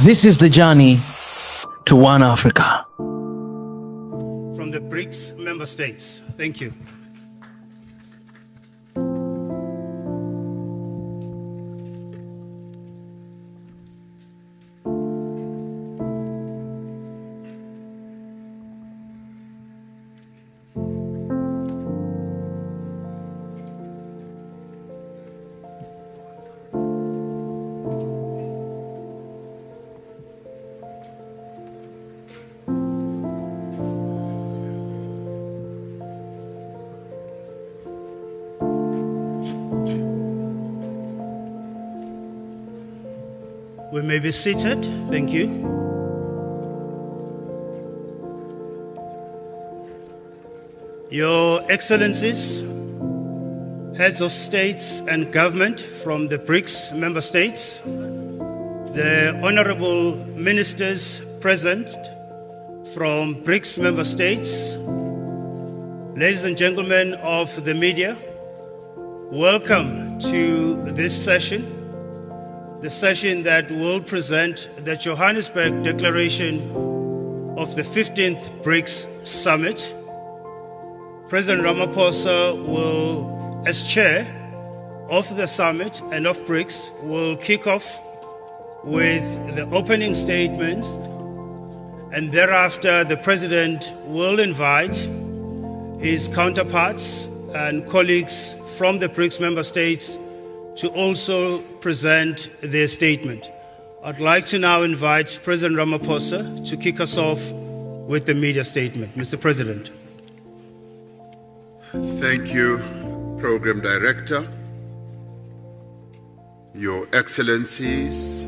This is the journey to One Africa. From the Brics member states. Thank you. We may be seated. Thank you. Your Excellencies, heads of states and government from the Brics member states, the honorable ministers present from Brics member states, ladies and gentlemen of the media, welcome to this session. The session that will present the Johannesburg Declaration of the 15th Brics Summit. President Ramaphosa will, as chair of the summit and of Brics, will kick off with the opening statement, and thereafter the President will invite his counterparts and colleagues from the Brics member states to also present their statement. I'd like to now invite President Ramaphosa to kick us off with the media statement. Mr. President. Thank you, Program Director, Your Excellencies,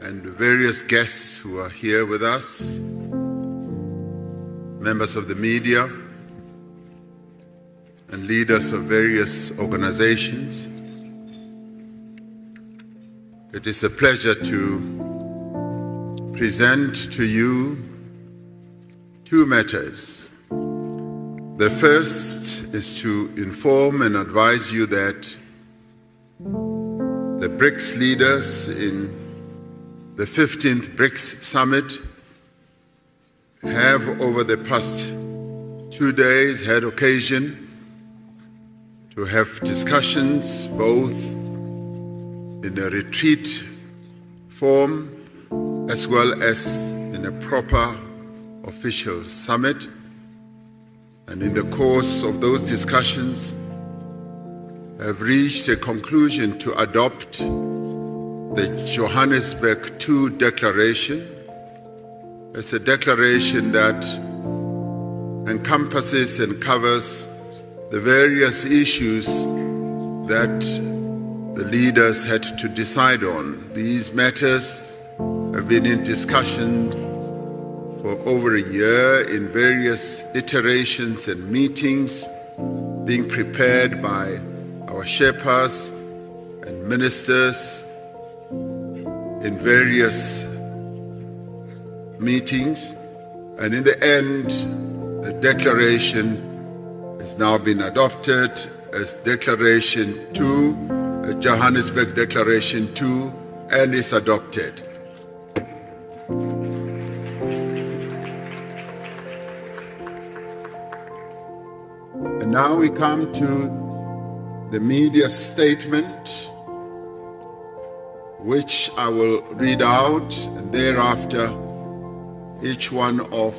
and various guests who are here with us, members of the media, and leaders of various organizations. It is a pleasure to present to you two matters. The first is to inform and advise you that the Brics leaders in the 15th Brics Summit have over the past 2 days had occasion to have discussions both in a retreat form as well as in a proper official summit. And in the course of those discussions, have reached a conclusion to adopt the Johannesburg II Declaration as a declaration that encompasses and covers the various issues that the leaders had to decide on. These matters have been in discussion for over a year in various iterations and meetings, being prepared by our Sherpas and ministers in various meetings. And in the end, the declaration has now been adopted as Declaration 2, Johannesburg Declaration 2, and is adopted. And now we come to the media statement, which I will read out, and thereafter each one of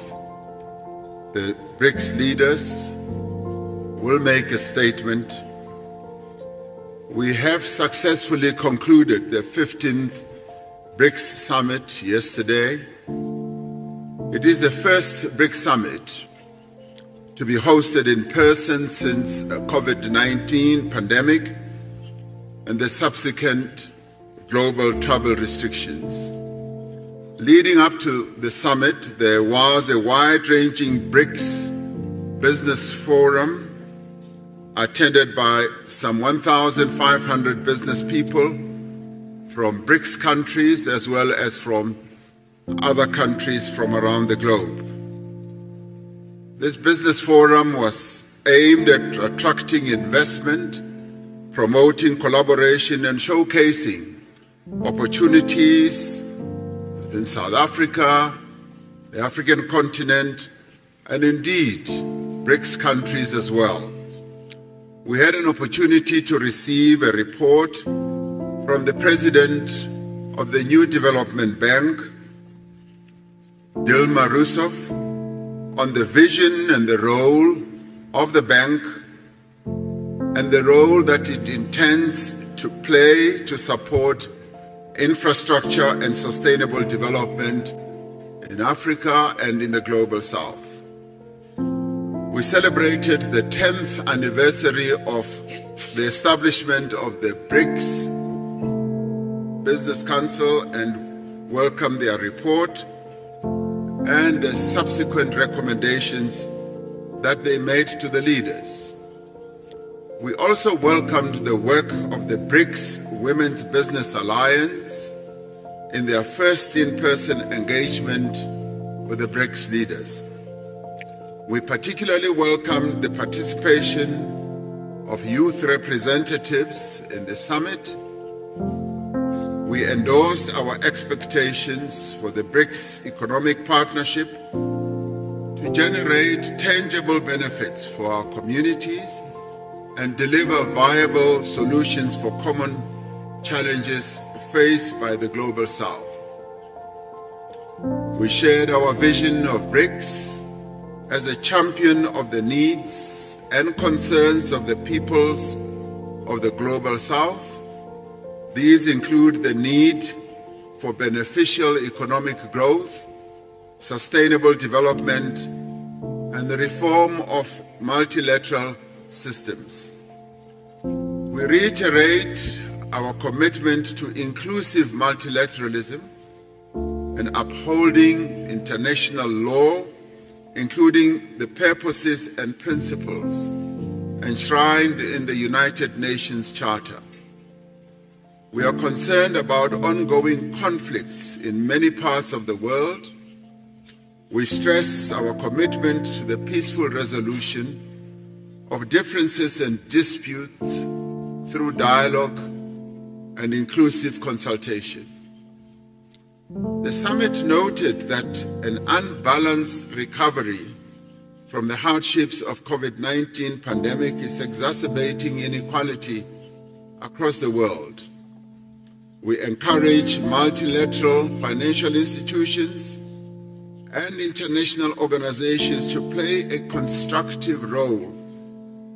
the Brics leaders will make a statement. We have successfully concluded the 15th Brics Summit yesterday. It is the first Brics Summit to be hosted in person since COVID-19 pandemic and the subsequent global travel restrictions. Leading up to the summit, there was a wide-ranging Brics business forum attended by some 1,500 business people from Brics countries as well as from other countries from around the globe. This business forum was aimed at attracting investment, promoting collaboration, and showcasing opportunities within South Africa, the African continent, and indeed BRICS countries as well. We had an opportunity to receive a report from the President of the New Development Bank, Dilma Rousseff, on the vision and the role of the bank and the role that it intends to play to support infrastructure and sustainable development in Africa and in the Global South. We celebrated the 10th anniversary of the establishment of the BRICS Business Council and welcomed their report and the subsequent recommendations that they made to the leaders. We also welcomed the work of the BRICS Women's Business Alliance in their first in-person engagement with the BRICS leaders. We particularly welcomed the participation of youth representatives in the summit. We endorsed our expectations for the BRICS economic partnership to generate tangible benefits for our communities and deliver viable solutions for common challenges faced by the Global South. We shared our vision of BRICS as a champion of the needs and concerns of the peoples of the Global South. These include the need for beneficial economic growth, sustainable development, and the reform of multilateral systems. We reiterate our commitment to inclusive multilateralism and upholding international law, including the purposes and principles enshrined in the United Nations Charter. We are concerned about ongoing conflicts in many parts of the world. We stress our commitment to the peaceful resolution of differences and disputes through dialogue and inclusive consultation. The summit noted that an unbalanced recovery from the hardships of COVID-19 pandemic is exacerbating inequality across the world. We encourage multilateral financial institutions and international organizations to play a constructive role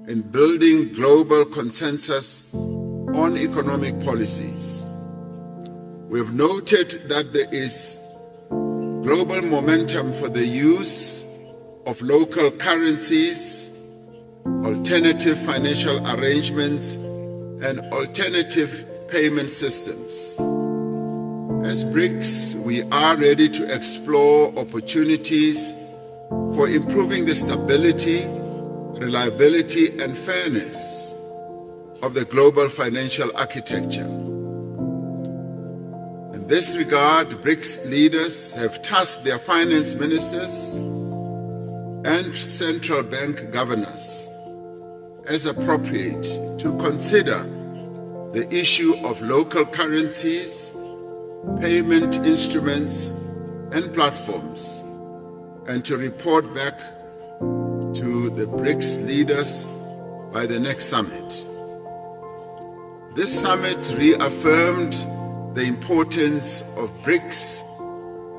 in building global consensus on economic policies. We have noted that there is global momentum for the use of local currencies, alternative financial arrangements, and alternative payment systems. As BRICS, we are ready to explore opportunities for improving the stability, reliability, and fairness of the global financial architecture. In this regard, BRICS leaders have tasked their finance ministers and central bank governors, as appropriate, to consider the issue of local currencies, payment instruments, and platforms, and to report back to the BRICS leaders by the next summit. This summit reaffirmed the importance of BRICS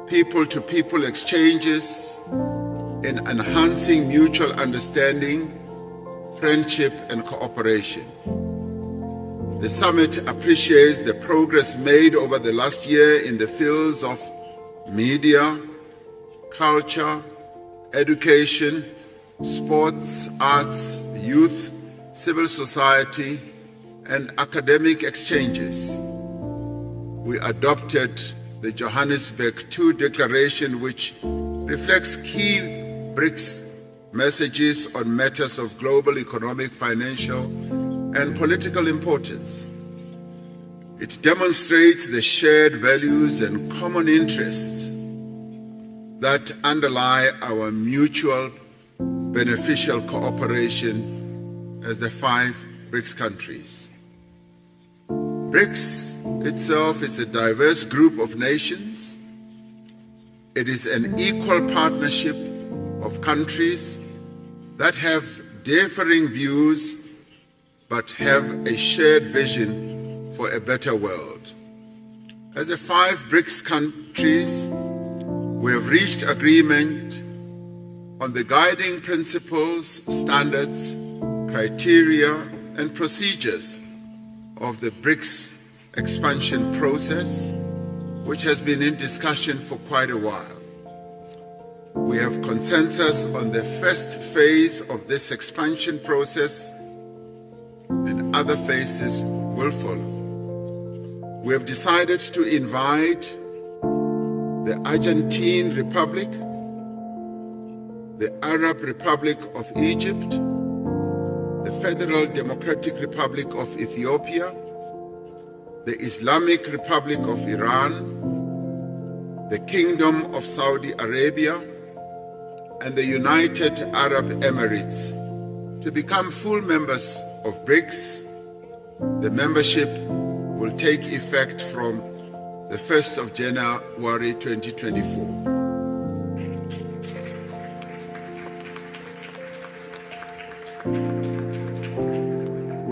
people-to-people exchanges in enhancing mutual understanding, friendship, and cooperation. The summit appreciates the progress made over the last year in the fields of media, culture, education, sports, arts, youth, civil society, and academic exchanges. We adopted the Johannesburg II Declaration, which reflects key BRICS messages on matters of global economic, financial, and political importance. It demonstrates the shared values and common interests that underlie our mutual beneficial cooperation as the 5 BRICS countries. BRICS itself is a diverse group of nations. It is an equal partnership of countries that have differing views but have a shared vision for a better world. As the 5 BRICS countries, we have reached agreement on the guiding principles, standards, criteria, and procedures of the BRICS expansion process, which has been in discussion for quite a while. We have consensus on the first phase of this expansion process, and other phases will follow. We have decided to invite the Argentine Republic, the Arab Republic of Egypt, the Federal Democratic Republic of Ethiopia, the Islamic Republic of Iran, the Kingdom of Saudi Arabia, and the United Arab Emirates to become full members of BRICS. The membership will take effect from the 1st of January 2024.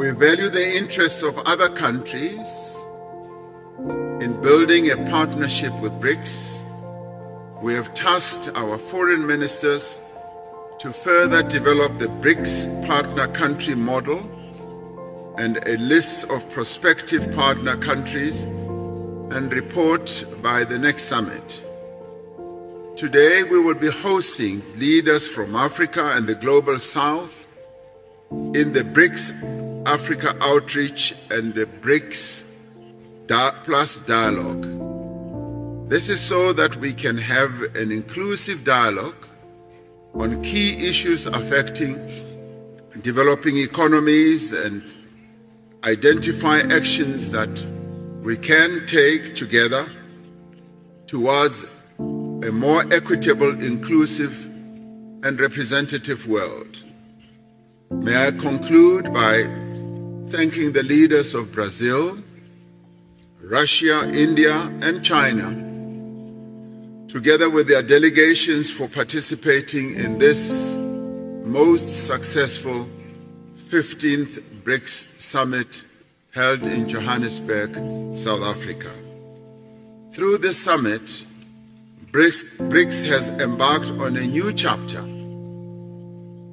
We value the interests of other countries in building a partnership with BRICS. We have tasked our foreign ministers to further develop the BRICS partner country model and a list of prospective partner countries and report by the next summit. Today we will be hosting leaders from Africa and the Global South in the BRICS Africa Outreach and the BRICS Plus Dialogue. This is so that we can have an inclusive dialogue on key issues affecting developing economies and identify actions that we can take together towards a more equitable, inclusive, and representative world. May I conclude by thanking the leaders of Brazil, Russia, India, and China, together with their delegations, for participating in this most successful 15th BRICS Summit held in Johannesburg, South Africa. Through this summit, BRICS has embarked on a new chapter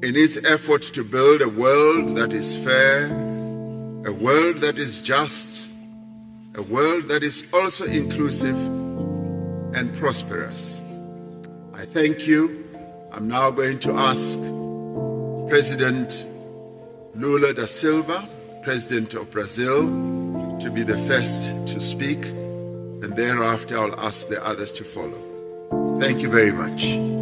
in its effort to build a world that is fair, a world that is just, a world that is also inclusive and prosperous. I thank you. I'm now going to ask President Lula da Silva, President of Brazil, to be the first to speak, and thereafter I'll ask the others to follow. Thank you very much.